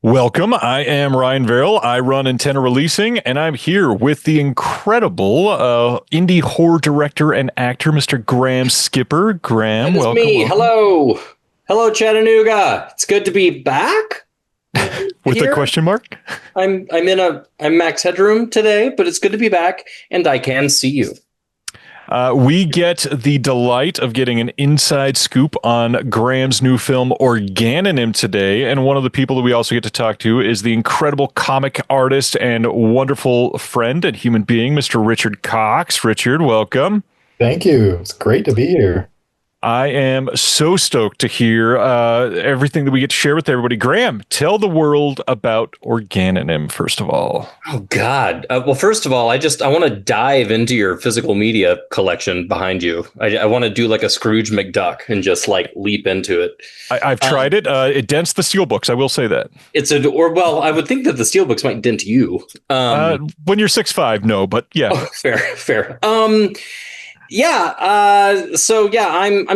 Welcome. I am Ryan Verrill. I run Antenna Releasing, and I'm here with the incredible indie horror director and actor, Mr. Graham Skipper. Graham, That is welcome, me. welcome. Hello. Hello, Chattanooga. It's good to be back With a here. question mark? I'm Max Headroom today, but it's good to be back and I can see you. We get the delight of getting an inside scoop on Graham's new film, Organonym, today. And one of the people that we also get to talk to is the incredible comic artist and wonderful friend and human being, Mr. Richard Cox. Richard, welcome. Thank you. It's great to be here. I am so stoked to hear everything that we get to share with everybody. Graham, tell the world about Organonym, first of all. Oh God. Well, first of all, I want to dive into your physical media collection behind you. I want to do like a Scrooge McDuck and just like leap into it. I've tried it. It dents the steelbooks. I will say that. I would think that the steelbooks might dent you. When you're 6'5", no, but yeah. Oh, fair. I'm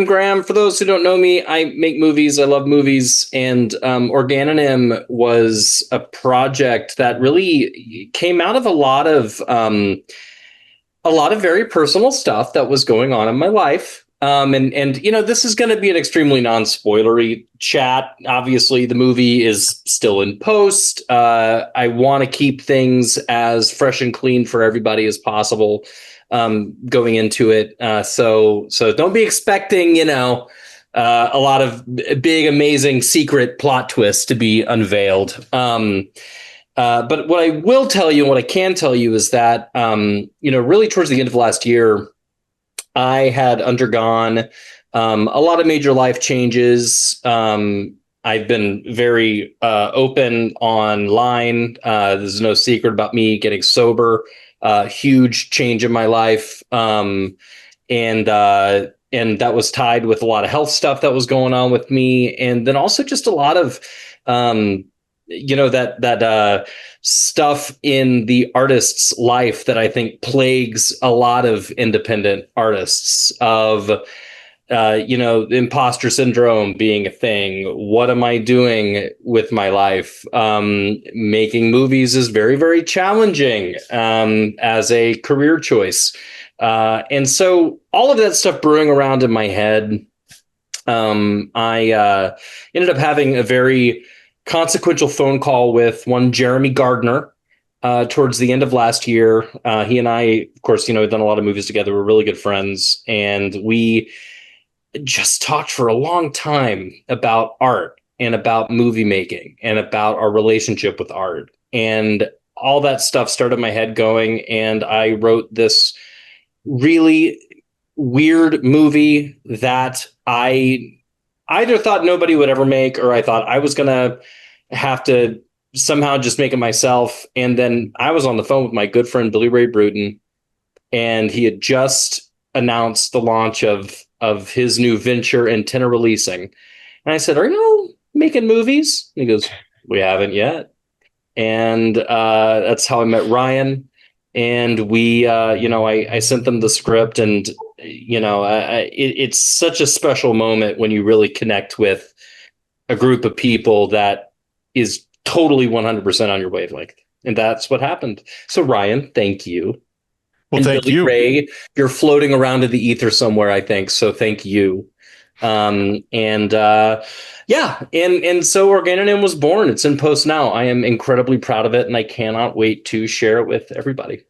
Graham. For those who don't know me, I make movies. I love movies, and Organonym was a project that really came out of a lot of very personal stuff that was going on in my life. And you know, this is going to be an extremely non-spoilery chat. Obviously, the movie is still in post. I want to keep things as fresh and clean for everybody as possible going into it. So don't be expecting, a lot of big, amazing secret plot twists to be unveiled. But what I will tell you, and what I can tell you is that, really towards the end of last year, I had undergone a lot of major life changes. I've been very open online. There's no secret about me getting sober. Huge change in my life. And that was tied with a lot of health stuff that was going on with me. And then also just a lot of, that stuff in the artist's life that I think plagues a lot of independent artists of, imposter syndrome being a thing. What am I doing with my life? Making movies is very, very challenging as a career choice. And so all of that stuff brewing around in my head, I ended up having a very consequential phone call with one Jeremy Gardner towards the end of last year. He and I, of course, had done a lot of movies together. We're really good friends. And we just talked for a long time about art and about movie making and about our relationship with art. And all that stuff started my head going. And I wrote this really weird movie that I either thought nobody would ever make, or I thought I was going to have to somehow just make it myself. And then I was on the phone with my good friend, Billy Ray Bruton, and he had just announced the launch of his new venture, Antenna Releasing. And I said, "Are you making movies?" And he goes, "We haven't yet." And that's how I met Ryan. And we, I sent them the script, and, it's such a special moment when you really connect with a group of people that is totally 100% on your wavelength. And that's what happened. So Ryan, thank you. Well, And thank Billy you. Ray, you're floating around in the ether somewhere, I think. So thank you. And so Organonym was born. It's in post now. I am incredibly proud of it, and I cannot wait to share it with everybody.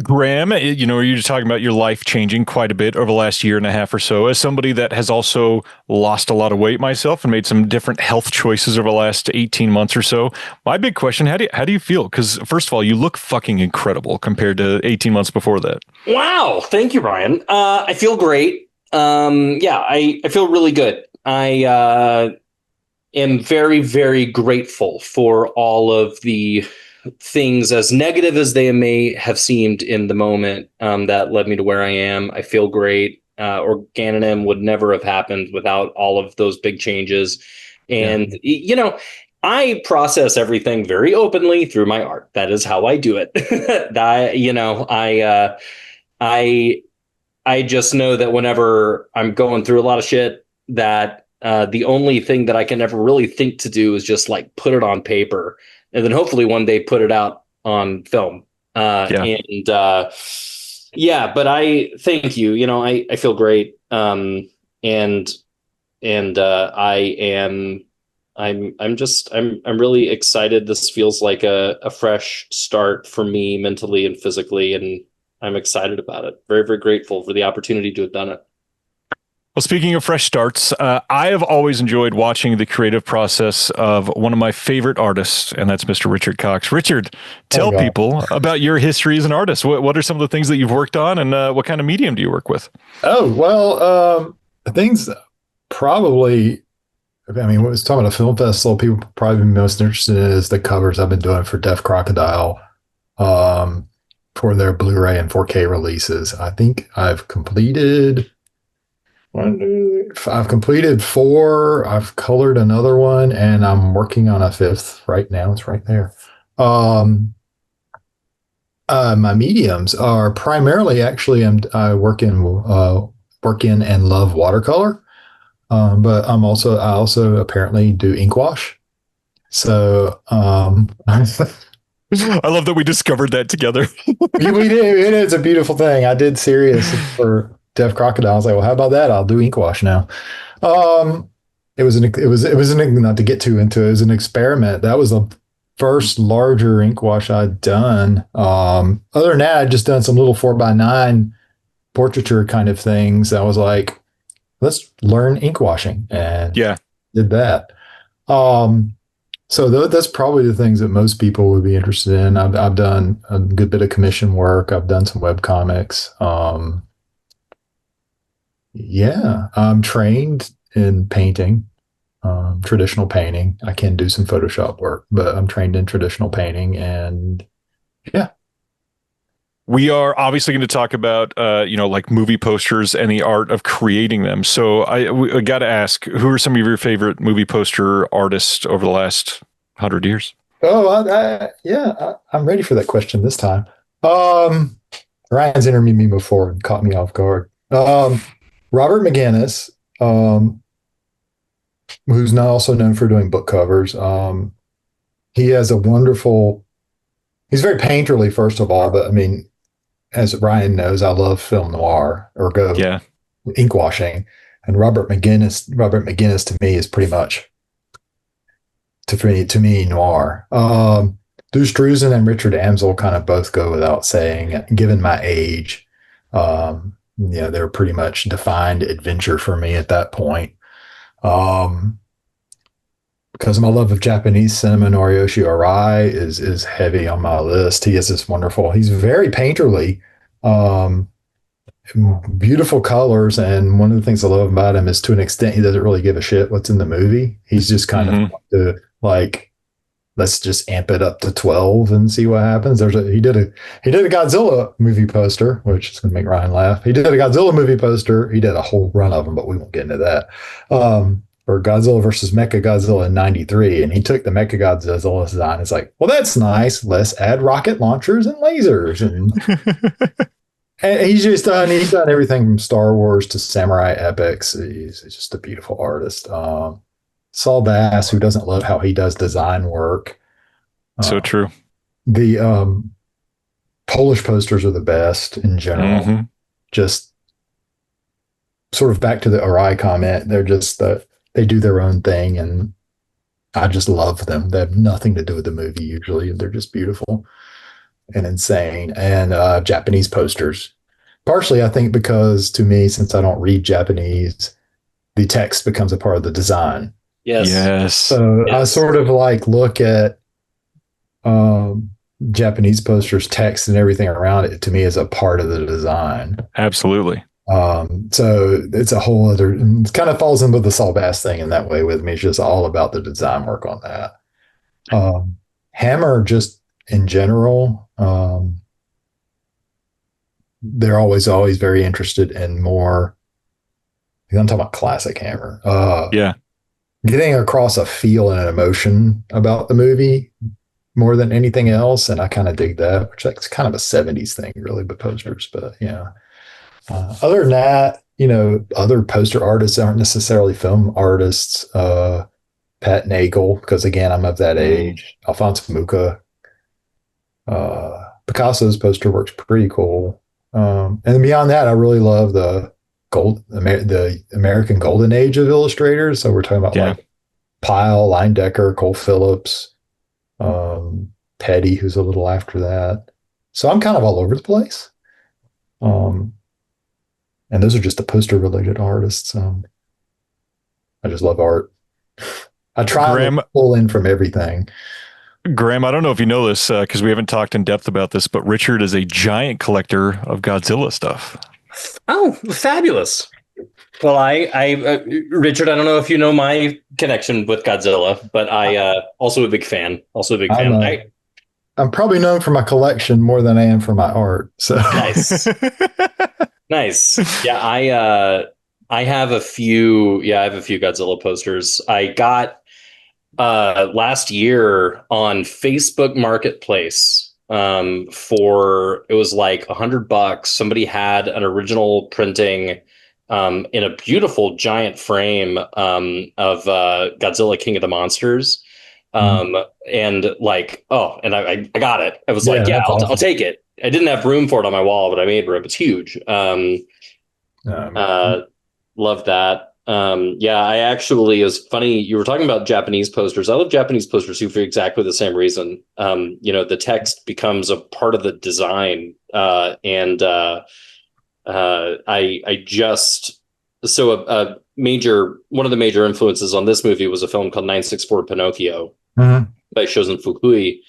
Graham, you're just talking about your life changing quite a bit over the last year and a half or so. As somebody that has also lost a lot of weight myself and made some different health choices over the last 18 months or so, my big question, how do you feel? Because first of all, you look fucking incredible compared to 18 months before that. Wow. Thank you, Ryan. I feel great. I feel really good. I am very, very grateful for all of the things, as negative as they may have seemed in the moment, that led me to where I am. I feel great. Organonym would never have happened without all of those big changes. And, I process everything very openly through my art. That is how I do it. I just know that whenever I'm going through a lot of shit, that The only thing that I can ever really think to do is just like put it on paper and then hopefully one day put it out on film. Yeah. Yeah, but I thank you. I feel great. And I am I'm really excited. This feels like a fresh start for me mentally and physically, and I'm excited about it. Very, very grateful for the opportunity to have done it. Well, speaking of fresh starts, I have always enjoyed watching the creative process of one of my favorite artists, and that's Mr. Richard Cox. Richard, tell people about your history as an artist. What are some of the things that you've worked on, and what kind of medium do you work with? Oh, well, things probably, I mean, when it's talking about a film festival, people probably be most interested in is the covers I've been doing for Deaf Crocodile for their Blu-ray and 4K releases. I think I've completed four. I've colored another one, and I'm working on a fifth right now. It's right there. My mediums are primarily actually I work in and love watercolor, but I also apparently do ink wash. So I love that we discovered that together. we did. It is a beautiful thing. I did serious for Deaf Crocodile. I was like, well, how about that? I'll do ink wash now. It was not to get too into it. It was an experiment. That was the first larger ink wash I'd done. Other than that, I'd just done some little 4x9 portraiture kind of things. I was like, let's learn ink washing, and did that. So that's probably the things that most people would be interested in. I've done a good bit of commission work. I've done some web comics. I'm trained in painting, traditional painting. I can do some Photoshop work, but I'm trained in traditional painting, and yeah. We are obviously going to talk about, like movie posters and the art of creating them. So I got to ask, who are some of your favorite movie poster artists over the last 100 years? Oh, I'm ready for that question this time. Ryan's interviewed me before and caught me off guard. Robert McGinnis, who's not also known for doing book covers. He has he's very painterly, first of all, but I mean, as Ryan knows, I love film noir or ink washing. And Robert McGinnis to me is pretty much to me noir. Deuce Drusen and Richard Amsel kind of both go without saying, given my age. They're pretty much defined adventure for me at that point. Because of my love of Japanese cinema, Noriyoshi Arai is heavy on my list. He has this he's very painterly, beautiful colors. And one of the things I love about him is, to an extent, he doesn't really give a shit what's in the movie. He's just kind of let's just amp it up to 12 and see what happens. He did a Godzilla movie poster, which is going to make Ryan laugh. He did a Godzilla movie poster. He did a whole run of them, but we won't get into that. For Godzilla versus Mechagodzilla in '93, and he took the Mechagodzilla design. It's like, well, that's nice. Let's add rocket launchers and lasers, and he's done everything from Star Wars to samurai epics. He's just a beautiful artist. Saul Bass, who doesn't love how he does design work. So true. The Polish posters are the best in general. Mm-hmm. Just sort of back to the Arai comment. They're just they do their own thing, and I just love them. They have nothing to do with the movie usually. They're just beautiful and insane. And Japanese posters. Partially, I think, because to me, since I don't read Japanese, the text becomes a part of the design. Yes. So I sort of look at Japanese posters, text, and everything around it, to me, as a part of the design. Absolutely. So it's a whole other, it kind of falls into the Saul Bass thing in that way with me. It's just all about the design work on that. Hammer, just in general, they're always very interested in more. I'm talking about classic Hammer. Getting across a feel and an emotion about the movie more than anything else. And I kind of dig that, which that's kind of a 70s thing, really, but posters. But yeah. Other than that, other poster artists aren't necessarily film artists. Pat Nagel, because again, I'm of that age. Alphonse Mucha. Picasso's poster works pretty cool. And then beyond that, I really love the American golden age of illustrators. So we're talking about like Pyle, Leyendecker, Cole Phillips, Petty, who's a little after that. So I'm kind of all over the place. And those are just the poster related artists. I just love art. I try to pull in from everything. Graham, I don't know if you know this because we haven't talked in depth about this, but Richard is a giant collector of Godzilla stuff. Oh, fabulous. Well, Richard, I don't know if you know my connection with Godzilla, but I also a big fan. I'm probably known for my collection more than I am for my art. So nice. Nice. Yeah, I have a few Godzilla posters. I got last year on Facebook Marketplace for, it was like $100. Somebody had an original printing in a beautiful giant frame of Godzilla King of the Monsters. And like, and I got it. I was like, awesome. I'll take it. I didn't have room for it on my wall, but I made room. It's huge. Love that. I actually, it was funny. You were talking about Japanese posters. I love Japanese posters too for exactly the same reason. The text becomes a part of the design. One of the major influences on this movie was a film called 964 Pinocchio by Shozen Fukui.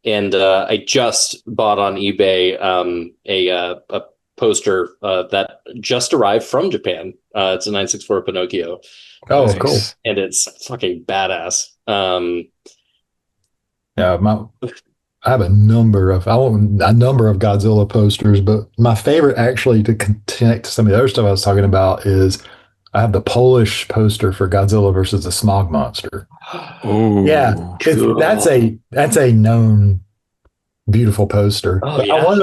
And I just bought on eBay a poster that just arrived from Japan. It's a 964 Pinocchio. Oh, nice. Cool. And it's fucking badass. I have a number of Godzilla posters, but my favorite, actually, to connect to some of the other stuff I was talking about, is I have the Polish poster for Godzilla versus the Smog Monster. Oh, yeah, cool. That's a known beautiful poster. Oh, yeah. I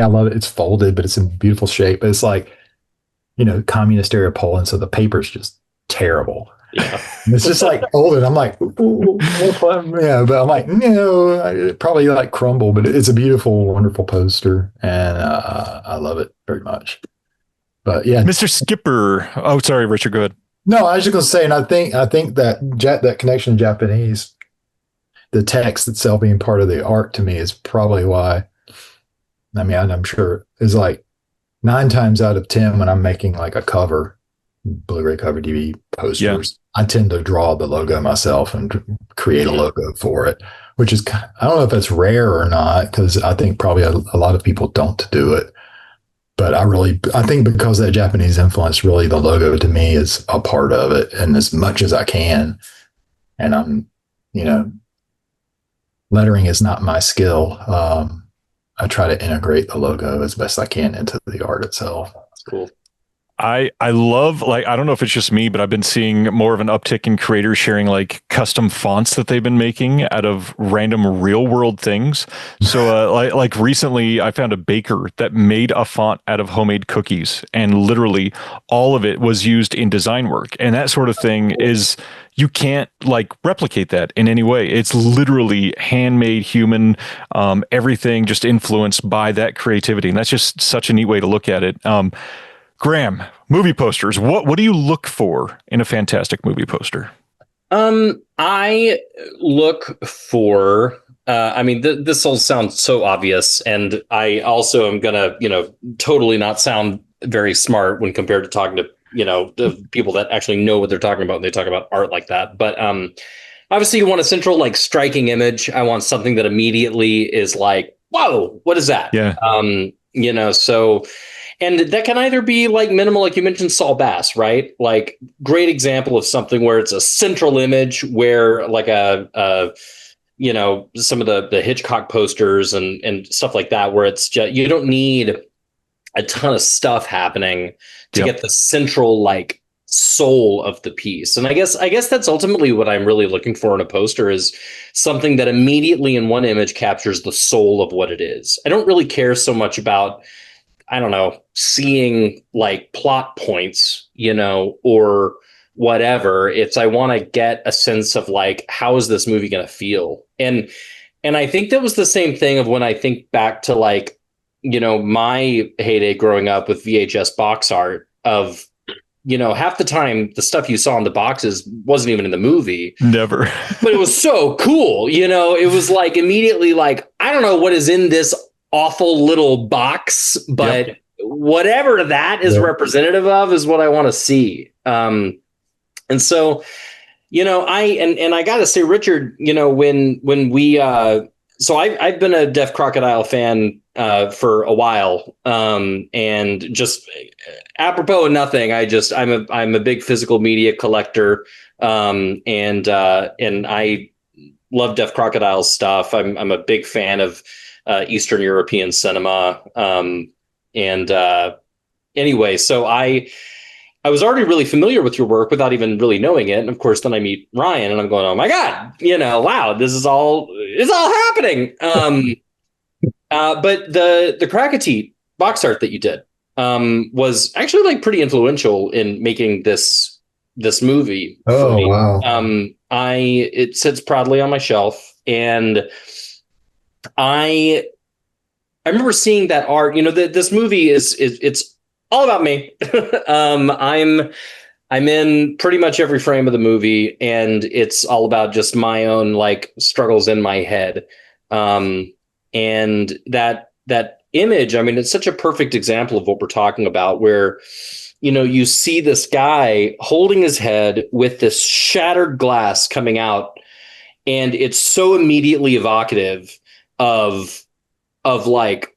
love it. It's folded, but it's in beautiful shape. But it's like, communist era Poland, so the paper's just terrible. Yeah. It's just like old, and I'm like, yeah, but I'm like, it probably like crumble, but it's a beautiful, wonderful poster, and I love it very much. But yeah, Mr. Skipper. Oh, sorry, Richard. Go ahead. No, I was just going to say, and I think that connection to Japanese, the text itself being part of the art to me is probably why. I mean, I'm sure is like 9 times out of 10 when I'm making like a cover, Blu-ray cover, DVD posters, I tend to draw the logo myself and create a logo for it, which is, I don't know if that's rare or not, because I think probably a lot of people don't do it. But I think because of that Japanese influence, really the logo to me is a part of it, and as much as I can. And I'm, lettering is not my skill. I try to integrate the logo as best I can into the art itself. That's cool. I love, like, I don't know if it's just me, but I've been seeing more of an uptick in creators sharing like custom fonts that they've been making out of random real world things. So like recently I found a baker that made a font out of homemade cookies, and literally all of it was used in design work. And that sort of thing is, you can't like replicate that in any way. It's literally handmade, human, everything just influenced by that creativity. And that's just such a neat way to look at it. Graham, movie posters. What do you look for in a fantastic movie poster? I look for, this all sounds so obvious, and I also am gonna, totally not sound very smart when compared to talking to, the people that actually know what they're talking about when they talk about art like that. But obviously you want a central, like, striking image. I want something that immediately is like, whoa, what is that? Yeah. So. And that can either be like minimal, like you mentioned, Saul Bass, right? Like, great example of something where it's a central image, where like some of the Hitchcock posters and stuff like that, where it's just, you don't need a ton of stuff happening to get the central like soul of the piece. And I guess that's ultimately what I'm really looking for in a poster, is something that immediately in one image captures the soul of what it is. I don't really care so much about, I don't know, seeing like plot points, or whatever. It's, I want to get a sense of like, how is this movie going to feel? And I think that was the same thing of when I think back to like, my heyday growing up with VHS box art of, half the time the stuff you saw in the boxes wasn't even in the movie. Never. But it was so cool. It was like immediately like, I don't know what is in this awful little box, but whatever that is representative of is what I want to see. And so, I got to say, Richard, when we, so I've been a Deaf Crocodile fan for a while, and just apropos of nothing, I'm a big physical media collector, and I love Deaf Crocodile's stuff. I'm a big fan of Eastern European cinema, anyway, so I was already really familiar with your work without even really knowing it. And of course, then I meet Ryan and I'm going, oh my God, wow, it's all happening. But the Krakatoa box art that you did was actually like pretty influential in making this movie. Oh, wow. It sits proudly on my shelf, and I remember seeing that art. This movie it's all about me. I'm in pretty much every frame of the movie, and it's all about just my own like struggles in my head. And that image, I mean, it's such a perfect example of what we're talking about, where, you see this guy holding his head with this shattered glass coming out, and it's so immediately evocative of like,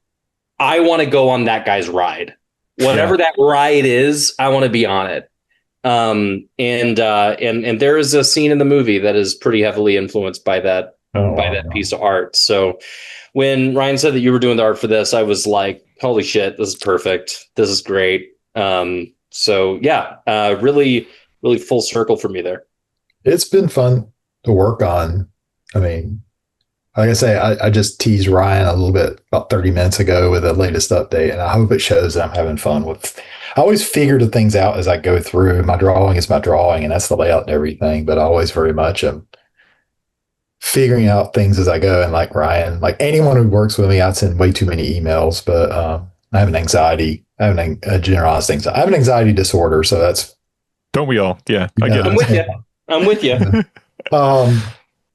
I want to go on that guy's ride. Whatever that ride is, I want to be on it. And there is a scene in the movie that is pretty heavily influenced by that piece of art. So when Ryan said that you were doing the art for this, I was like, holy shit, this is perfect. This is great. So yeah, really, really full circle for me there. It's been fun to work on. I mean, like I say, I just teased Ryan a little bit about 30 minutes ago with the latest update, and I hope it shows that I'm having fun with. I always figure the things out as I go through. My drawing is my drawing, and that's the layout and everything, but I always very much am figuring out things as I go. And like Ryan, like anyone who works with me, I'd send way too many emails, but I have an anxiety. I have a generalized anxiety. I have an anxiety disorder, so that's. Don't we all? Yeah, I get it. I'm with you.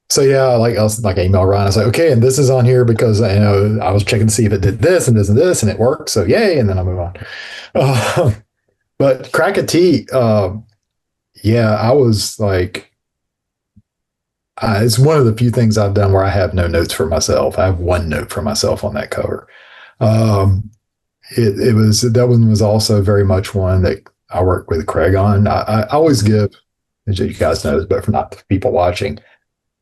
So yeah, like I was like I emailed Ryan. I was like, okay, and this is on here because I was checking to see if it did this and this and this, and it worked. So yay, and then I'll move on. But Krakatoa, yeah, I was like, it's one of the few things I've done where I have no notes for myself. I have one note for myself on that cover. That one was also very much one that I worked with Craig on. I always give, as you guys know, but for not the people watching.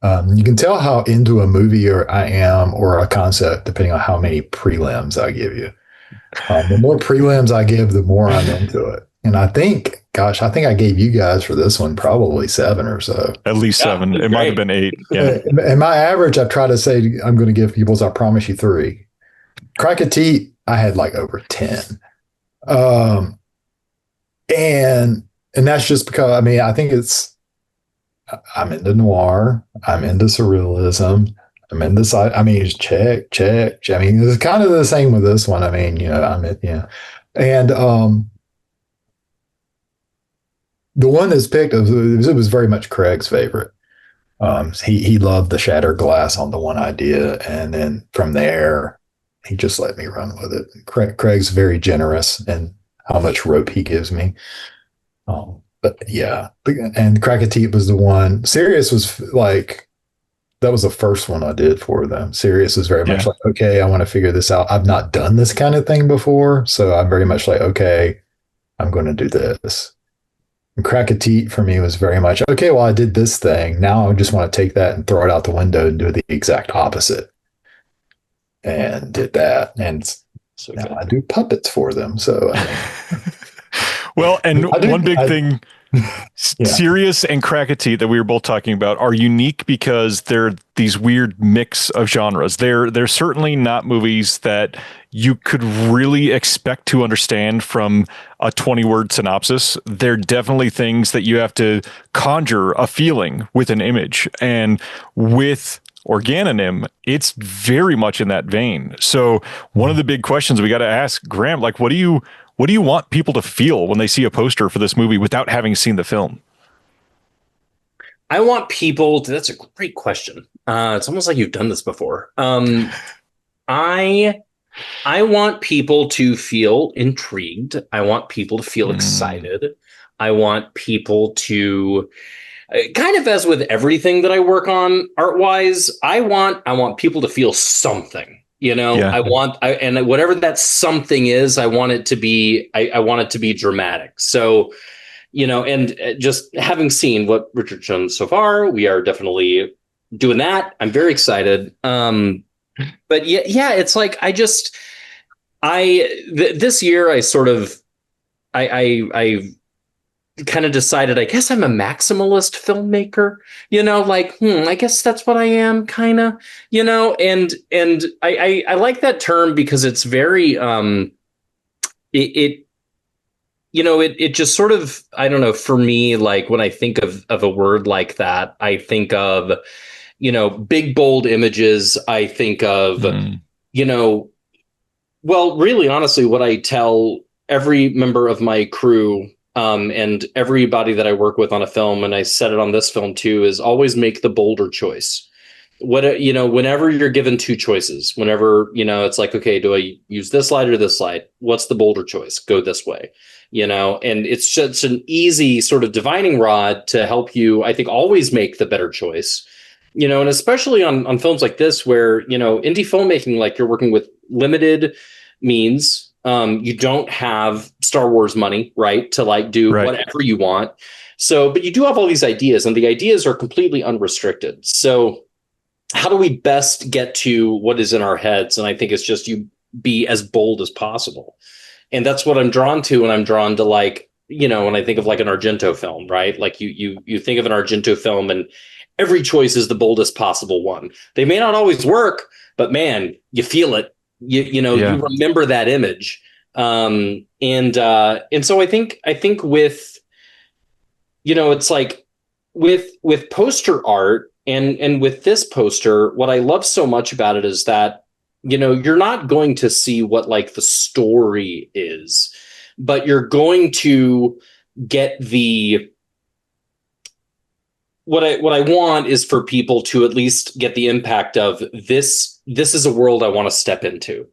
You can tell how into a movie I am or a concept depending on how many prelims I give you. The more prelims I give, the more I'm into it. And I think I gave you guys for this one probably 7 or so. At least 7. It might have been 8. Yeah. And my average, I try to say I'm going to give people is I promise you 3. Krakatoa, I had like over 10. And that's just because, I mean, I think I'm into noir. I'm into surrealism. I'm into check. I mean, it's kind of the same with this one. I mean, and the one that's picked, it was very much Craig's favorite. He loved the shattered glass on the one idea, and then from there, he just let me run with it. Craig's very generous in how much rope he gives me. But yeah, and Krakatoa was the one. Sirius was like, that was the first one I did for them. Sirius was very much like, okay, I want to figure this out. I've not done this kind of thing before. So I'm very much like, okay, I'm going to do this. And Krakatoa for me was very much, okay, well, I did this thing. Now I just want to take that and throw it out the window and do the exact opposite. And did that. And so now I do puppets for them. So I mean, well, and one big thing, Sirius and Krakatoa that we were both talking about are unique because they're these weird mix of genres. They're certainly not movies that you could really expect to understand from a 20-word synopsis. They're definitely things that you have to conjure a feeling with an image. And with Organonym, it's very much in that vein. So one of the big questions we got to ask, Graham, like, what do you want people to feel when they see a poster for this movie without having seen the film? I want people to, that's a great question. It's almost like you've done this before. I want people to feel intrigued. I want people to feel excited. I want people to, kind of as with everything that I work on art-wise, I want people to feel something. You know, yeah. And whatever that something is, I want it to be, I want it to be dramatic. So, you know, and just having seen what Richard's shown so far, we are definitely doing that. I'm very excited. But yeah, it's like, this year I sort of, I kind of decided, I guess I'm a maximalist filmmaker, you know, like, I guess that's what I am, kind of, you know, and I like that term because it's very, it just sort of, I don't know, for me, like when I think of a word like that, I think of, you know, big, bold images. I think of, you know, well, really, honestly, what I tell every member of my crew, and everybody that I work with on a film, and I said it on this film too, is always make the bolder choice. You know, whenever you're given two choices, whenever, you know, it's like, okay, do I use this slide or this slide? What's the bolder choice? Go this way, you know, and it's just an easy sort of divining rod to help you, I think, always make the better choice, you know, and especially on films like this, where, you know, indie filmmaking, like you're working with limited means. You don't have Star Wars money, right, to like do whatever you want. So, but you do have all these ideas, and the ideas are completely unrestricted. So how do we best get to what is in our heads? And I think it's just you be as bold as possible. And that's what I'm drawn to. And I'm drawn to, like, you know, when I think of like an Argento film, right? Like you think of an Argento film and every choice is the boldest possible one. They may not always work, but man, you feel it. You remember that image. And so I think with, you know, it's like with poster art and with this poster, what I love so much about it is that, you know, you're not going to see what like the story is, but you're going to get what I want is for people to at least get the impact of this is a world I want to step into.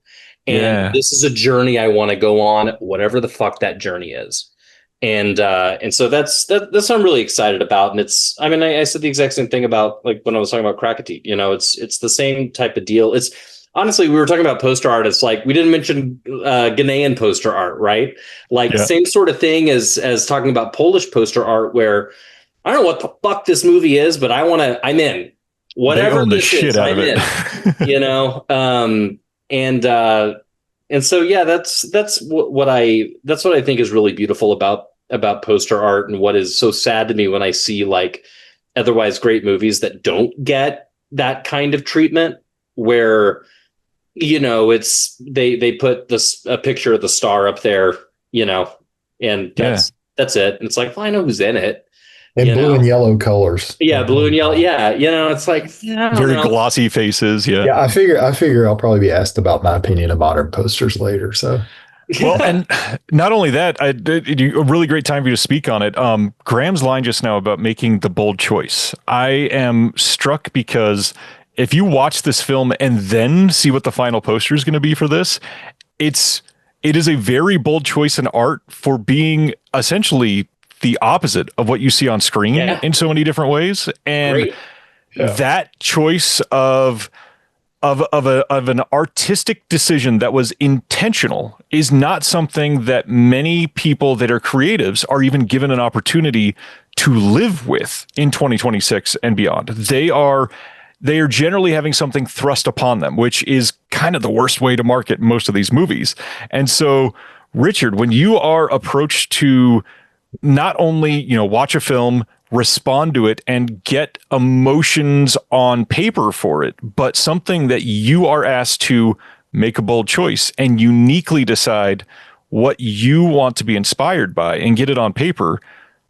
And this is a journey I want to go on, whatever the fuck that journey is. And so that's what I'm really excited about. And it's, I mean, I said the exact same thing about like when I was talking about Krakatoa, you know, it's the same type of deal. It's honestly, we were talking about poster art. It's like, we didn't mention Ghanaian poster art, right? Like same sort of thing as talking about Polish poster art, where I don't know what the fuck this movie is, but I'm in. Whatever this is, I'm in. You know, and so yeah, that's what I think is really beautiful about poster art, and what is so sad to me when I see like otherwise great movies that don't get that kind of treatment, where, you know, it's they put a picture of the star up there, you know, and that's it. And it's like, well, I know who's in it. And blue and yellow colors. Yeah, blue and yellow. Yeah, you know, it's like very glossy faces. Yeah, I figure I'll probably be asked about my opinion of modern posters later. So, well, and not only that, a really great time for you to speak on it. Graham's line just now about making the bold choice. I am struck because if you watch this film and then see what the final poster is going to be for this, it is a very bold choice in art for being essentially the opposite of what you see on screen in so many different ways. And that choice of an artistic decision that was intentional is not something that many people that are creatives are even given an opportunity to live with in 2026 and beyond. They are generally having something thrust upon them, which is kind of the worst way to market most of these movies. And so, Richard, when you are approached to not only, you know, watch a film, respond to it and get emotions on paper for it, but something that you are asked to make a bold choice and uniquely decide what you want to be inspired by and get it on paper.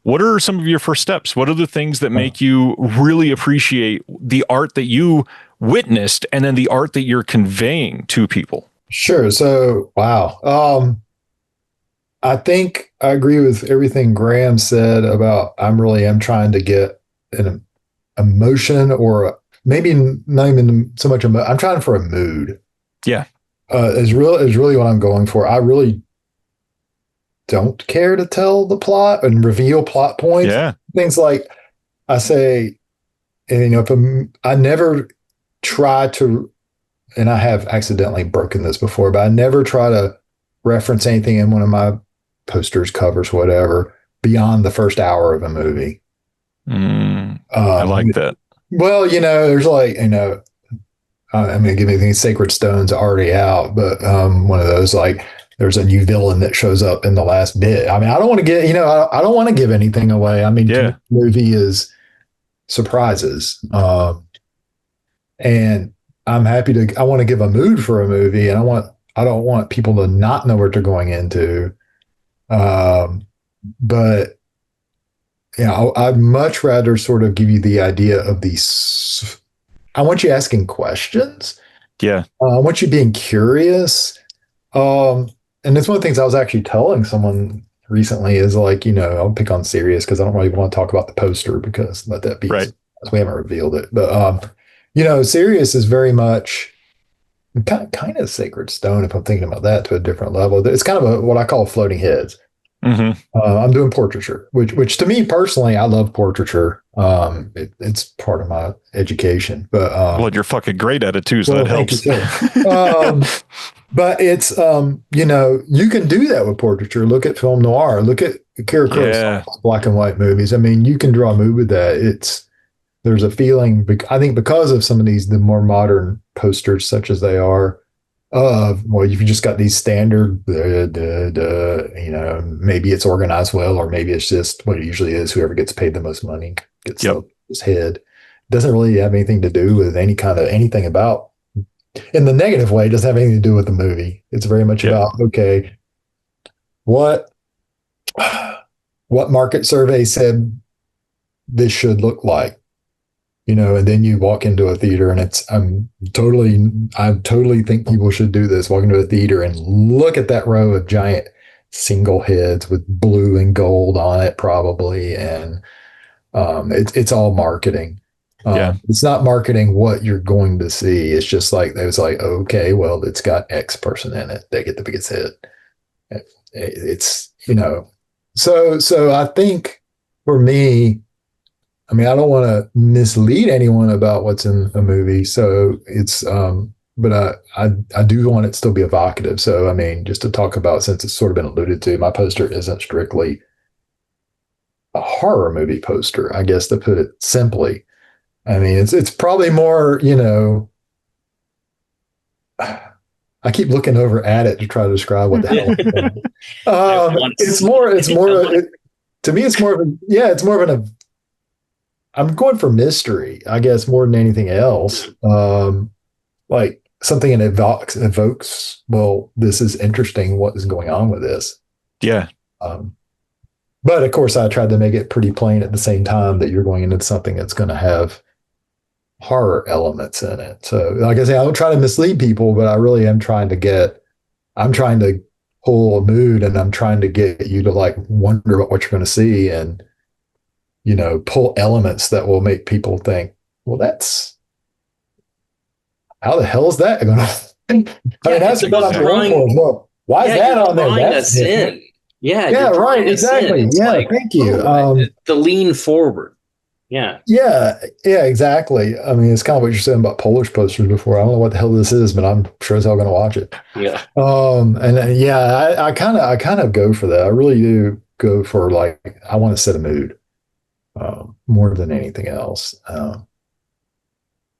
What are some of your first steps? What are the things that make you really appreciate the art that you witnessed and then the art that you're conveying to people? Sure. So, wow. I think I agree with everything Graham said about I'm trying to get an emotion, or maybe not even so much I'm trying for a mood. Yeah. Is really what I'm going for. I really don't care to tell the plot and reveal plot points. Yeah. Things like I say, and, if I never try to, and I have accidentally broken this before, but I never try to reference anything in one of my posters, covers, whatever, beyond the first hour of a movie. I like that. Well, there's like, I mean, give me things, Sacred Stone's already out, but one of those, like, there's a new villain that shows up in the last bit. I mean, I don't want to get, I don't want to give anything away. I mean, the movie is surprises. And I'm happy I want to give a mood for a movie, and I don't want people to not know what they're going into. But I'd much rather sort of give you the idea of these. I want you asking questions. Yeah. I want you being curious. And it's one of the things I was actually telling someone recently is like, I'll pick on Sirius because I don't really want to talk about the poster because let that be. Right. We haven't revealed it. But, Sirius is very much kind of Sacred Stone, if I'm thinking about that to a different level. It's kind of what I call floating heads. Mm-hmm. I'm doing portraiture, which to me personally, I love portraiture. It's part of my education, but well, you're fucking great at it too, so that helps. But it's you can do that with portraiture. Look at film noir. Look at Kira Crow's black and white movies. I mean, you can draw a mood with that. There's a feeling. I think because of some of the more modern posters, such as they are. You've just got these standard, maybe it's organized well, or maybe it's just what it usually is. Whoever gets paid the most money gets his head. It doesn't really have anything to do with anything about, in the negative way, it doesn't have anything to do with the movie. It's very much about, okay, what market survey said this should look like. And then you walk into a theater and I totally think people should do this. Walk into a theater and look at that row of giant single heads with blue and gold on it, probably. And it's all marketing. It's not marketing what you're going to see. It's just like, it was like, okay, well, it's got X person in it. They get the biggest hit. It's, so I think for me, I mean, I don't want to mislead anyone about what's in a movie. So it's, but I do want it to still be evocative. So, I mean, just to talk about, since it's sort of been alluded to, my poster isn't strictly a horror movie poster, I guess, to put it simply. I mean, it's probably more, I keep looking over at it to try to describe what the hell. To me, it's more of an I'm going for mystery, I guess, more than anything else. Like something that evokes, well, this is interesting. What is going on with this? Yeah. But of course, I tried to make it pretty plain at the same time that you're going into something that's going to have horror elements in it. So, like I say, I don't try to mislead people, but I really am trying to pull a mood, and I'm trying to get you to like wonder about what you're going to see, and pull elements that will make people think, well, how the hell is that going to? I mean, that's what I'm going for. Well, why is that on there? That's in. Yeah, right. Exactly. Yeah, like, thank you. The lean forward. Yeah. Yeah, exactly. I mean, it's kind of what you're saying about Polish posters before. I don't know what the hell this is, but I'm sure as hell going to watch it. Yeah. I kind of go for that. I really do go for, like, I want to set a mood. More than anything else.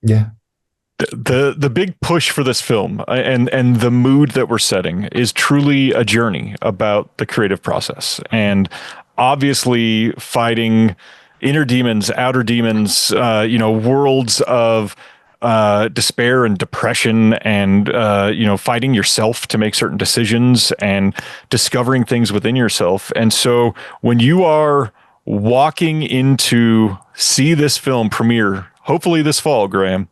Yeah. The big push for this film and the mood that we're setting is truly a journey about the creative process. And obviously fighting inner demons, outer demons, worlds of despair and depression, and fighting yourself to make certain decisions and discovering things within yourself. And so when you are walking in to see this film premiere, hopefully this fall, Graham,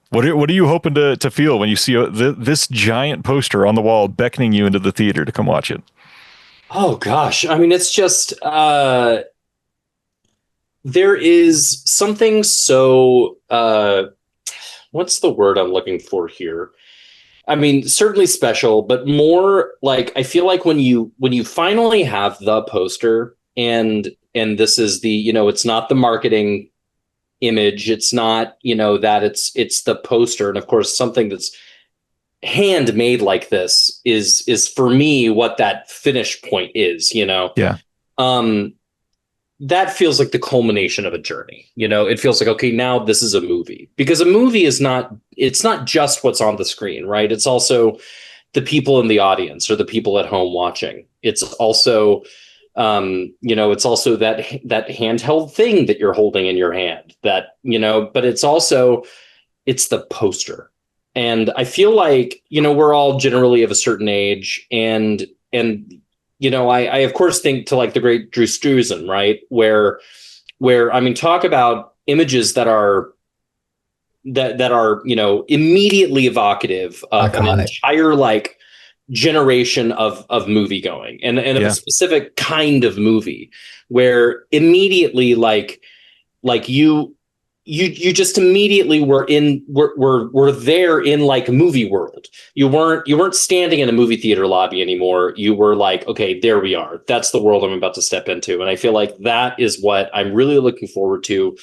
what are you hoping to feel when you see this giant poster on the wall beckoning you into the theater to come watch it? Oh gosh, I mean, it's just there is something so what's the word I'm looking for here? I mean, certainly special, but more like I feel like when you finally have the poster, and this is the, it's not the marketing image, it's not, that it's the poster, and of course something that's handmade like this is for me what that finish point is. Yeah. That feels like the culmination of a journey. It feels like, okay, now this is a movie, because a movie it's not just what's on the screen, right? It's also the people in the audience or the people at home watching. It's also, it's also that handheld thing that you're holding in your hand, that, but it's the poster. And I feel like, we're all generally of a certain age, and I of course think to like the great Drew Struzan, right? Where I mean, talk about images that are immediately evocative of Iconic. an entire like generation of movie going, and of a specific kind of movie, where immediately like you just immediately were there in like a movie world. You weren't standing in a movie theater lobby anymore. You were like, okay, there we are. That's the world I'm about to step into. And I feel like that is what I'm really looking forward to.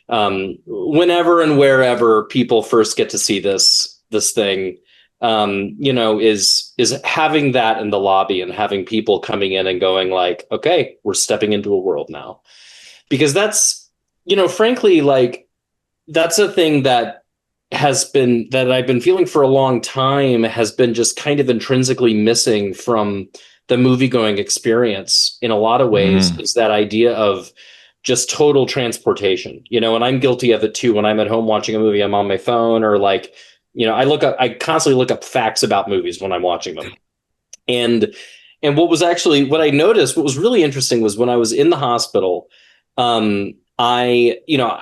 Whenever and wherever people first get to see this thing, is having that in the lobby and having people coming in and going like, okay, we're stepping into a world now. Because that's, frankly, like, that's a thing that I've been feeling for a long time, has been just kind of intrinsically missing from the movie going experience in a lot of ways, is that idea of just total transportation, and I'm guilty of it too. When I'm at home watching a movie, I'm on my phone, or like, I constantly look up facts about movies when I'm watching them. And what I noticed, what was really interesting, was when I was in the hospital, I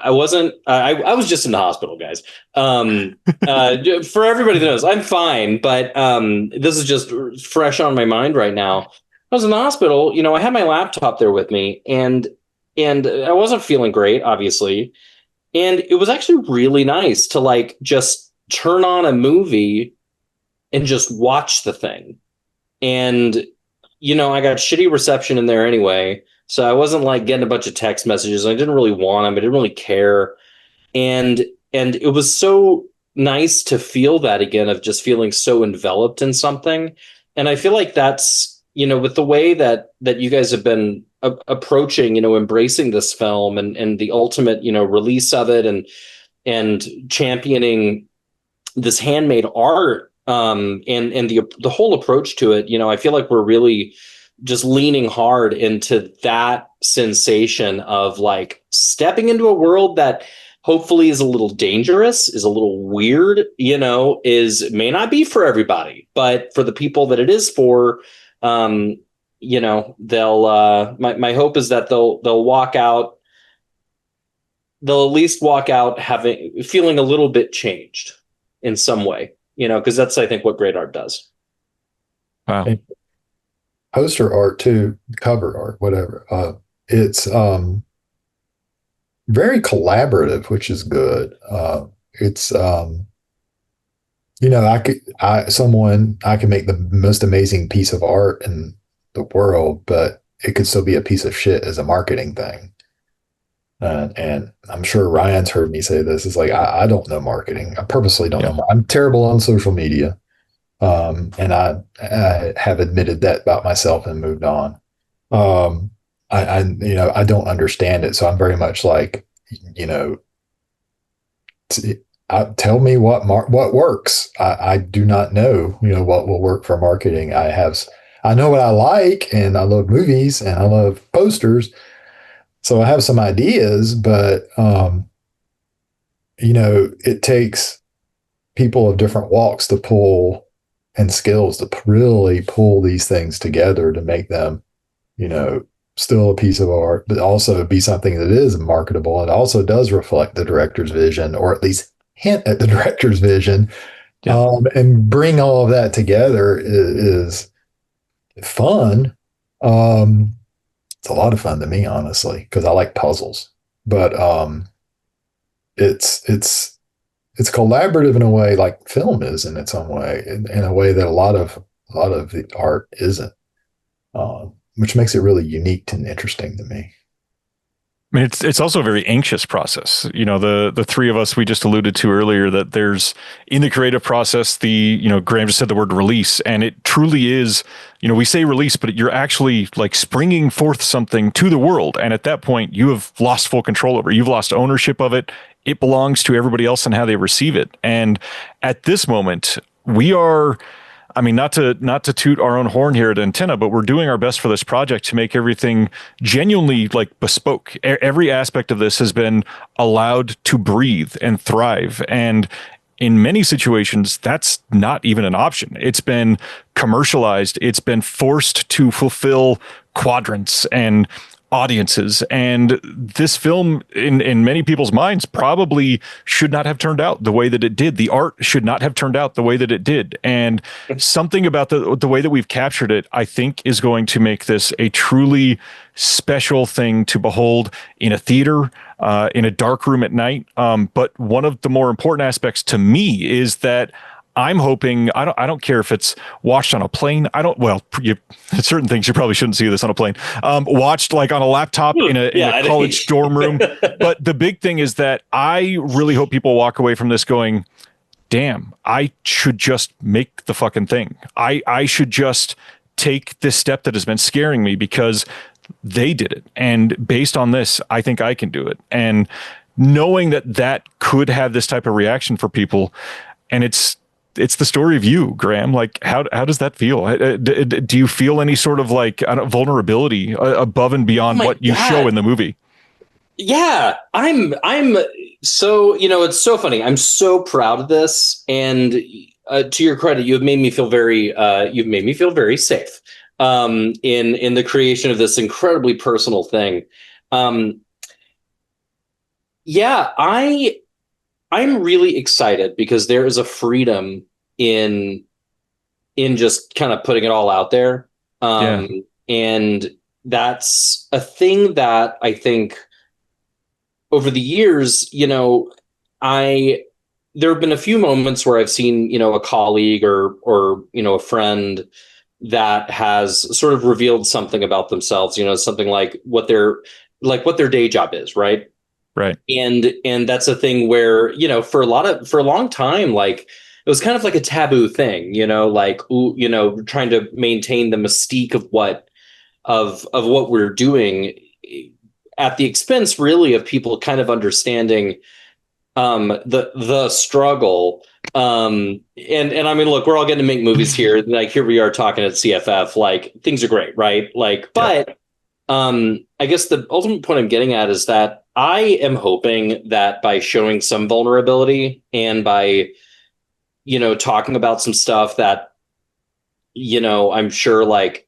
was just in the hospital, guys. For everybody that knows, I'm fine, but this is just fresh on my mind right now. I was in the hospital, I had my laptop there with me, and I wasn't feeling great, obviously. And it was actually really nice to like just turn on a movie and just watch the thing. And, I got shitty reception in there anyway. So I wasn't like getting a bunch of text messages. I didn't really want them. I didn't really care. And it was so nice to feel that again, of just feeling so enveloped in something. And I feel like that's, with the way that you guys have been approaching, embracing this film and the ultimate, release of it, and championing this handmade art, and the whole approach to it, I feel like we're really just leaning hard into that sensation of like stepping into a world that hopefully is a little dangerous, is a little weird, may not be for everybody, but for the people that it is for, they'll, my hope is that they'll walk out, they'll at least walk out feeling a little bit changed in some way, because that's, I think, what great art does. Wow. And poster art too, cover art, whatever. It's very collaborative, which is good. It's I can make the most amazing piece of art in the world, but it could still be a piece of shit as a marketing thing. And I'm sure Ryan's heard me say this. It's like, I don't know marketing. I purposely don't know. I'm terrible on social media. And I have admitted that about myself and moved on. I don't understand it. So I'm very much like, tell me what works. I do not know, what will work for marketing. I know what I like, and I love movies and I love posters, So I have some ideas, but it takes people of different walks to pull and skills to really pull these things together to make them, still a piece of art, but also be something that is marketable. It also does reflect the director's vision, or at least hint at the director's vision. Yeah. And bring all of that together is fun. It's a lot of fun to me, honestly, because I like puzzles. But it's collaborative in a way like film is in its own way, in a way that a lot of the art isn't, which makes it really unique and interesting to me. I mean, it's also a very anxious process. The three of us, we just alluded to earlier that there's in the creative process, Graham just said the word release, and it truly is, we say release, but you're actually like springing forth something to the world. And at that point, you have lost full control over it. You've lost ownership of it. It belongs to everybody else and how they receive it. And at this moment, we are, I mean, not to toot our own horn here at Antenna, but we're doing our best for this project to make everything genuinely like bespoke. Every aspect of this has been allowed to breathe and thrive. And in many situations, that's not even an option. It's been commercialized. It's been forced to fulfill quadrants and audiences. And this film, in many people's minds, probably should not have turned out the way that it did. The art should not have turned out the way that it did. And something about the way that we've captured it, I think, is going to make this a truly special thing to behold in a theater, in a dark room at night. But one of the more important aspects to me is that I'm hoping, I don't care if it's watched on a plane. Certain things you probably shouldn't see this on a plane. Watched like on a laptop in a college dorm room. But the big thing is that I really hope people walk away from this going, damn, I should just make the fucking thing. I should just take this step that has been scaring me because they did it. And based on this, I think I can do it. And knowing that could have this type of reaction for people, and it's the story of you, Graham. Like, how does that feel? Do you feel any sort of vulnerability above and beyond what you show in the movie? Yeah, I'm so, it's so funny. I'm so proud of this. And to your credit, you've made me feel very safe in the creation of this incredibly personal thing. I'm really excited because there is a freedom in just kind of putting it all out there. And that's a thing that I think over the years, there have been a few moments where I've seen, a colleague or a friend that has sort of revealed something about themselves, something like what their day job is, right? Right. And that's a thing where, for a long time, like it was kind of like a taboo thing, trying to maintain the mystique of what we're doing at the expense really of people kind of understanding the struggle. And I mean, look, we're all getting to make movies here. Like here we are talking at CFF, like things are great, right? Like, but I guess the ultimate point I'm getting at is that I am hoping that by showing some vulnerability and by, talking about some stuff that, I'm sure I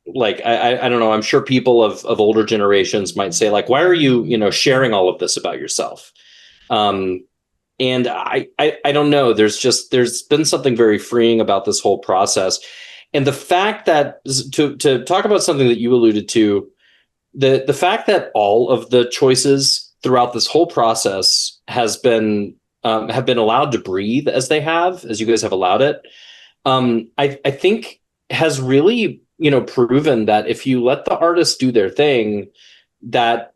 don't know, I'm sure people of older generations might say like, why are you, sharing all of this about yourself? And I don't know, there's been something very freeing about this whole process. And the fact that to talk about something that you alluded to, the fact that all of the choices throughout this whole process have been allowed to breathe as you guys have allowed it, I think has really, proven that if you let the artists do their thing, that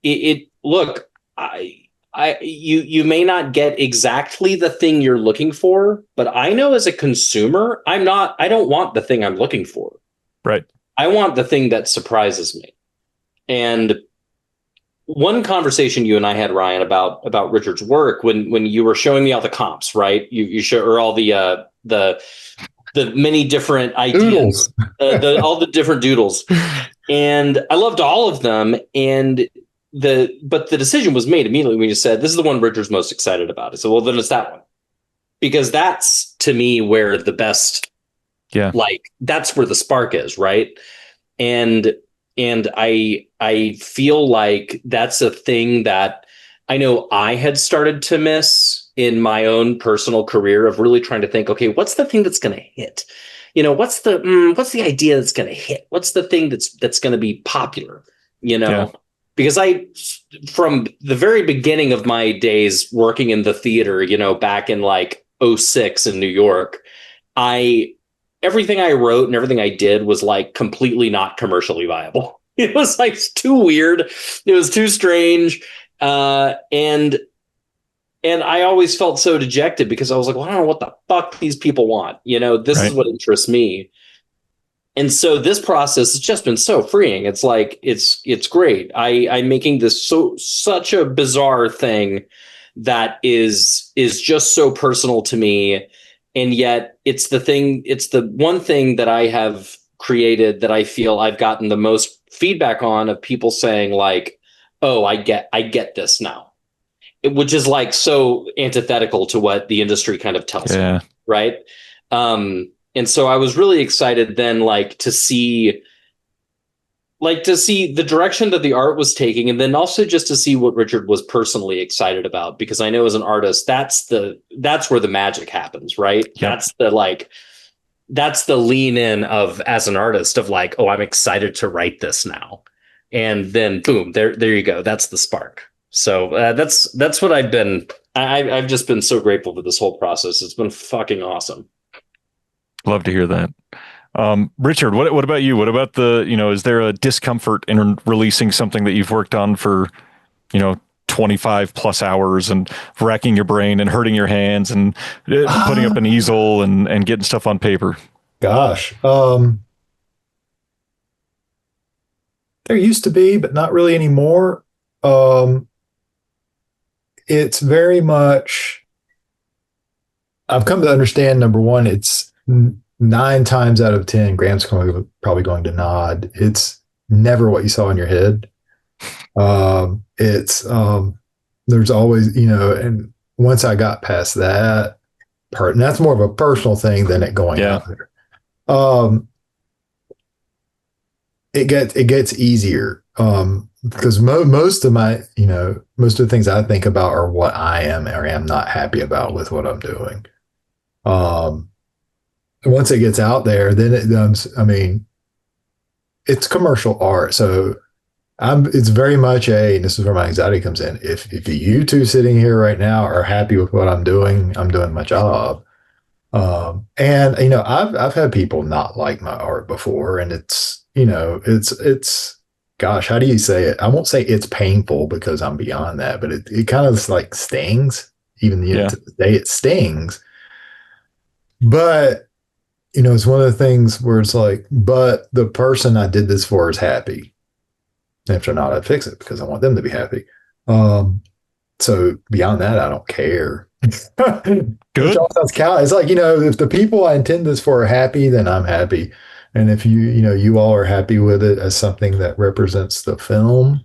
you may not get exactly the thing you're looking for, but I know as a consumer, I don't want the thing I'm looking for. Right. I want the thing that surprises me. And one conversation you and I had, Ryan, about Richard's work when you were showing me all the comps, right? You show or all the the many different ideas, Doodles. all the different doodles. And I loved all of them. And but the decision was made immediately when you said, this is the one Richard's most excited about. I said, well, then it's that one. Because that's, to me, where the best, like, that's where the spark is, right? And I feel like that's a thing that I know I had started to miss in my own personal career, of really trying to think, okay, what's the thing that's going to hit? You know, what's the idea that's going to hit? What's the thing that's going to be popular? You know, because from the very beginning of my days working in the theater, you know, back in like '06 in New York, everything I wrote and everything I did was like completely not commercially viable. It was like too weird. It was too strange. And I always felt so dejected because I was like, well, I don't know what the fuck these people want. You know, this is what interests me. And so this process has just been so freeing. It's like, it's great. I'm making this such a bizarre thing that is just so personal to me. And yet it's the one thing that I have created that I feel I've gotten the most feedback on, of people saying like, oh, I get this now, which is like so antithetical to what the industry kind of tells me. Right. And so I was really excited then, like, to see the direction that the art was taking, and then also just to see what Richard was personally excited about, because I know as an artist, that's where the magic happens, right? Yep. That's the lean in of, as an artist, of like, oh, I'm excited to write this now. And then boom, there you go. That's the spark. So that's what I've just been so grateful for this whole process. It's been fucking awesome. Love to hear that. Richard, what about you? What about is there a discomfort in releasing something that you've worked on for, 25 plus hours, and racking your brain and hurting your hands and putting up an easel and getting stuff on paper? Gosh. There used to be, but not really anymore. It's very much, I've come to understand, number one, it's 9 times out of 10, Graham's probably going to nod. It's never what you saw in your head. There's always, and once I got past that part, and that's more of a personal thing than it going out there. It gets easier. Because most of the things I think about are what I am or am not happy about with what I'm doing. Once it gets out there, then it's commercial art. So it's very much and this is where my anxiety comes in. If you two sitting here right now are happy with what I'm doing my job. And I've had people not like my art before, and it's gosh, how do you say it? I won't say it's painful, because I'm beyond that, but it kind of like stings. Even to this day, it stings. But it's one of the things where it's like, but the person I did this for is happy. And if they're not, I'd fix it because I want them to be happy. So beyond that, I don't care. Good. It's like, if the people I intend this for are happy, then I'm happy. And if you all are happy with it as something that represents the film,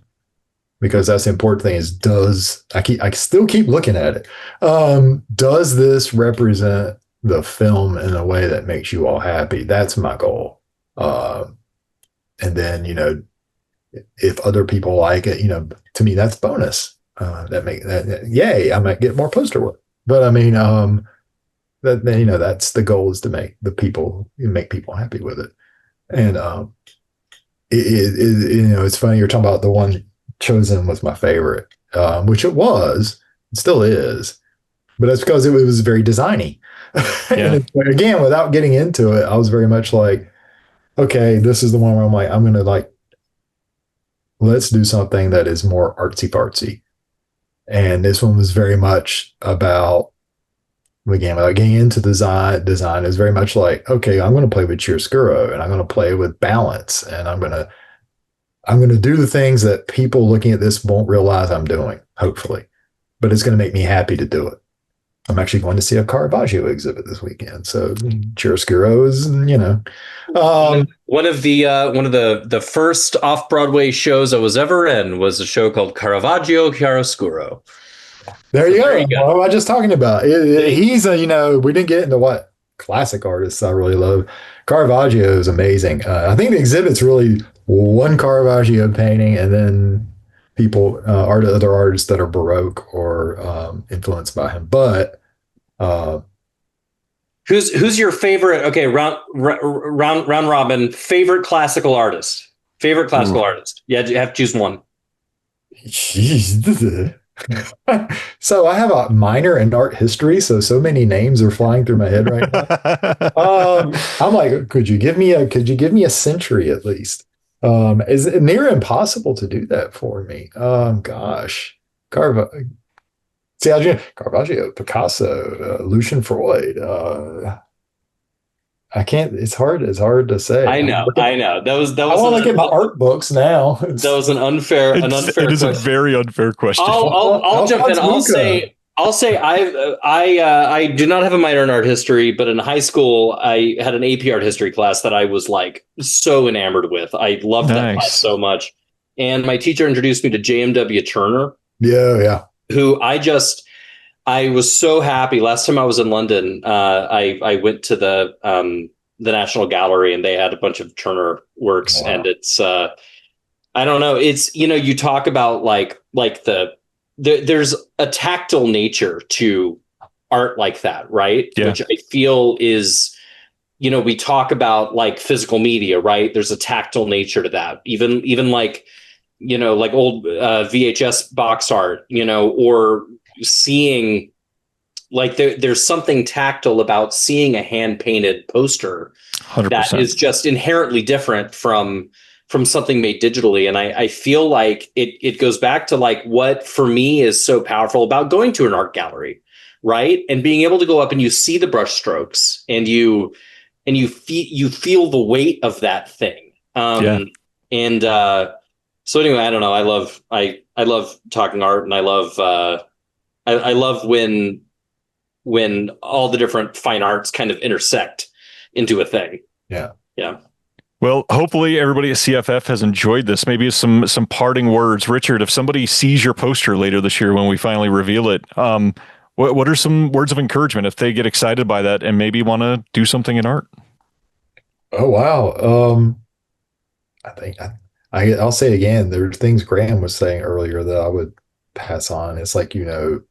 because that's the important thing, is I still keep looking at it. Does this represent the film in a way that makes you all happy? That's my goal. And then, if other people like it, to me, that's bonus. Yay, I might get more poster work. But that's the goal, is to make people happy with it. And it's funny, you're talking about the one chosen was my favorite, which it still is, but that's because it was very designy. And again, without getting into it, I was very much like, okay, this is the one where I'm like, I'm gonna let's do something that is more artsy fartsy. And this one was very much about, again, without getting into design is very much like, okay, I'm going to play with chiaroscuro, and I'm going to play with balance, and I'm going to do the things that people looking at this won't realize I'm doing, hopefully, but it's going to make me happy to do it. I'm actually going to see a Caravaggio exhibit this weekend. So chiaroscuro is, you know, one of the first off Broadway shows I was ever in was a show called Caravaggio Chiaroscuro. there So you there go. you go. What am I just talking about? He's a, we didn't get into what classic artists I really love. Caravaggio is amazing. I think the exhibit's really one Caravaggio painting and then other artists that are Baroque or influenced by him. But Who's your favorite? Okay, round robin. Favorite classical artist. Favorite classical artist. Yeah, you have to choose one. Jeez. So I have a minor in art history, so many names are flying through my head right now. I'm like, could you give me a century at least? Is it near impossible to do that for me? Gosh, Caravaggio, Picasso, Lucian Freud. I can't. It's hard. It's hard to say. I know. That was. I want to look at my art books now. That was an unfair it is question. a very unfair question. I'll jump in. I'll say I do not have a minor in art history, but in high school I had an AP art history class that I was like so enamored with. I loved that class so much, and my teacher introduced me to JMW Turner. Yeah. Who I was so happy. Last time I was in London, I went to the National Gallery and they had a bunch of Turner works. Wow. And it's I don't know. It's, you talk about like there's a tactile nature to art like that, right? Yeah. Which I feel is, we talk about like physical media, right? There's a tactile nature to that. Even like, like old VHS box art, or seeing like there's something tactile about seeing a hand painted poster 100%. That is just inherently different from something made digitally. And I feel like it goes back to like what for me is so powerful about going to an art gallery, right? And being able to go up and you see the brush strokes and you feel the weight of that thing. And so anyway, I don't know. I love talking art, and I love when all the different fine arts kind of intersect into a thing. Yeah. Well, hopefully everybody at CFF has enjoyed this. Maybe some parting words. Richard, if somebody sees your poster later this year when we finally reveal it, what are some words of encouragement if they get excited by that and maybe want to do something in art? Oh, wow. I think I'll say it again. There are things Graham was saying earlier that I would pass on. It's like, do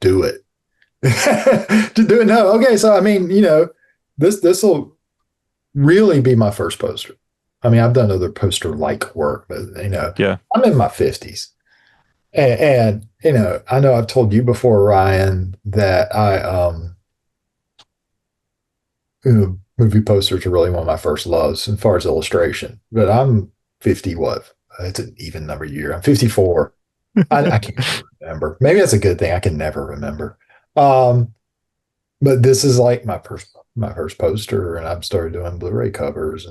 it. To do it. No. Okay. So, I mean, this will really be my first poster. I mean, I've done other poster like work, but yeah, I'm in my 50s. And I know I've told you before, Ryan, that movie posters are really one of my first loves as far as illustration. But I'm 50, what? It's an even number year. I'm 54. I can't remember. Maybe that's a good thing. I can never remember. But this is like my first poster, and I've started doing Blu-ray covers,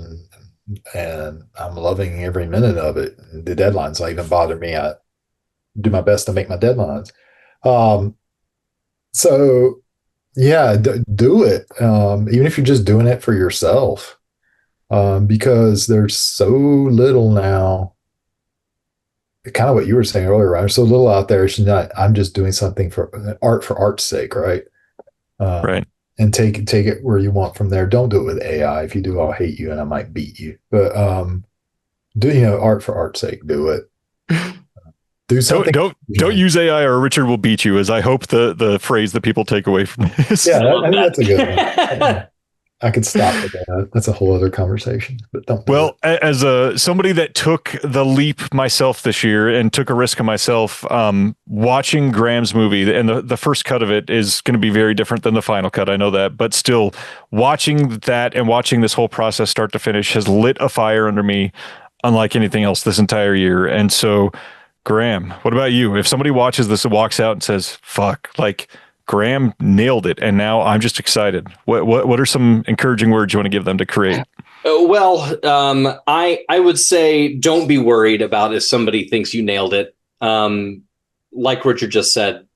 and I'm loving every minute of it. The deadlines don't even bother me. I do my best to make my deadlines. So yeah, do it. Even if you're just doing it for yourself, because there's so little now. Kind of what you were saying earlier, Ryan. There's so little out there. I'm just doing something for art's sake, right? Right. And take it where you want from there. Don't do it with AI. If you do, I'll hate you and I might beat you. But do art for art's sake. Do it. Do something. Don't use AI or Richard will beat you. As I hope the phrase that people take away from this. Yeah, I think that's a good one. Yeah. I could stop with that. That's a whole other conversation. But don't. Well, as somebody that took the leap myself this year and took a risk on myself, watching Graham's movie, and the first cut of it is going to be very different than the final cut. I know that, but still, watching that and watching this whole process start to finish has lit a fire under me, unlike anything else this entire year. And so, Graham, what about you? If somebody watches this and walks out and says, "Fuck," like, Graham nailed it, and now I'm just excited. What are some encouraging words you want to give them to create? Well, I would say don't be worried about if somebody thinks you nailed it. Like Richard just said,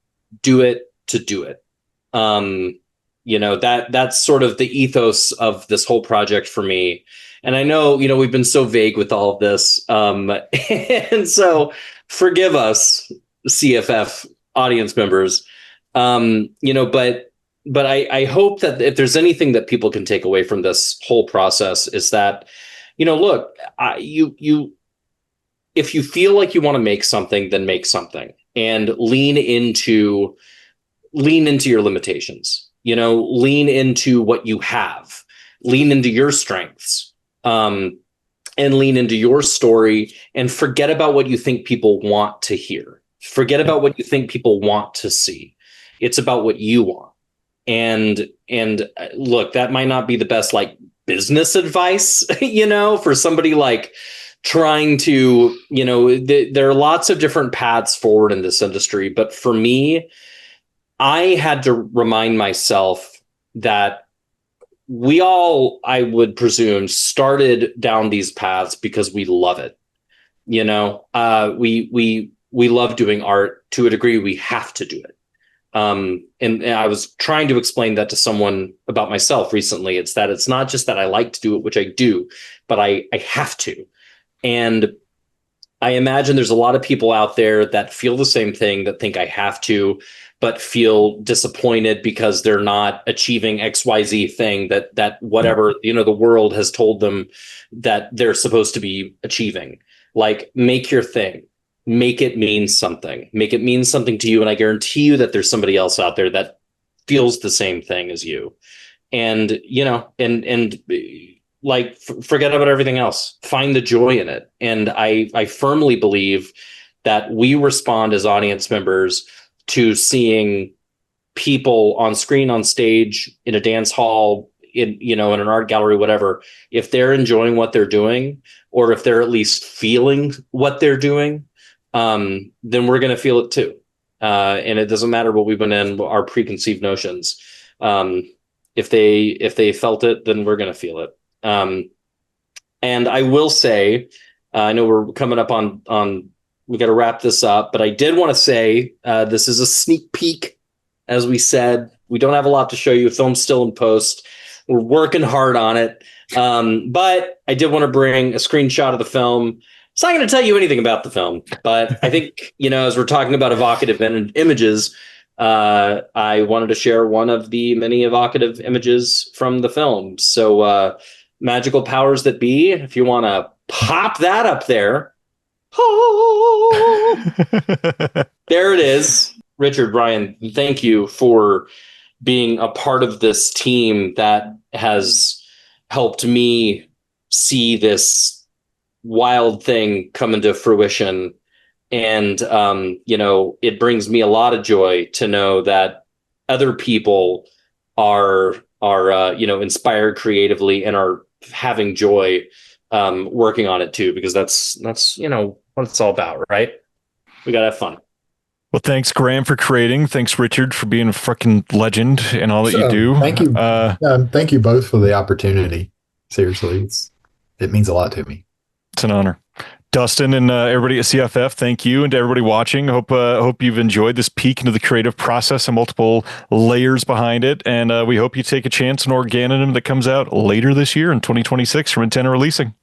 do it to do it. That's sort of the ethos of this whole project for me. And I know, we've been so vague with all of this. And so forgive us, CFF audience members. But I hope that if there's anything that people can take away from this whole process is that, look, if you feel like you want to make something, then make something and lean into your limitations, lean into what you have, lean into your strengths, and lean into your story, and forget about what you think people want to hear. Forget about what you think people want to see. It's about what you want. And look, that might not be the best like business advice, for somebody like trying to, there are lots of different paths forward in this industry. But for me, I had to remind myself that we all, I would presume, started down these paths because we love it. We love doing art to a degree. We have to do it. And I was trying to explain that to someone about myself recently. It's not just that I like to do it, which I do, but I have to. And I imagine there's a lot of people out there that feel the same thing, that think I have to, but feel disappointed because they're not achieving XYZ thing that whatever, the world has told them that they're supposed to be achieving. Like, make your thing. Make it mean something. Make it mean something to you. And I guarantee you that there's somebody else out there that feels the same thing as you. And, forget about everything else. Find the joy in it. And I firmly believe that we respond as audience members to seeing people on screen, on stage, in a dance hall, in an art gallery, whatever. If they're enjoying what they're doing, or if they're at least feeling what they're doing, then we're going to feel it too. And it doesn't matter what we've been in, our preconceived notions. If they felt it, then we're going to feel it. And I will say, I know we're coming up on we got to wrap this up, but I did want to say, this is a sneak peek. As we said, we don't have a lot to show you. The film's still in post. We're working hard on it. But I did want to bring a screenshot of the film. It's not going to tell you anything about the film, but I think, as we're talking about evocative images, I wanted to share one of the many evocative images from the film. So, magical powers that be, if you want to pop that up there. There it is. Richard, Brian, thank you for being a part of this team that has helped me see this wild thing come into fruition. And, it brings me a lot of joy to know that other people are inspired creatively and are having joy working on it too, because that's what it's all about, right? We gotta have fun. Well, thanks, Graham, for creating. Thanks, Richard, for being a freaking legend and all that you do. Thank you. Thank you both for the opportunity. Seriously, it means a lot to me. It's an honor. Dustin and everybody at CFF, thank you, and to everybody watching. Hope you've enjoyed this peek into the creative process and multiple layers behind it. And we hope you take a chance on Organonym that comes out later this year in 2026 from Antenna Releasing.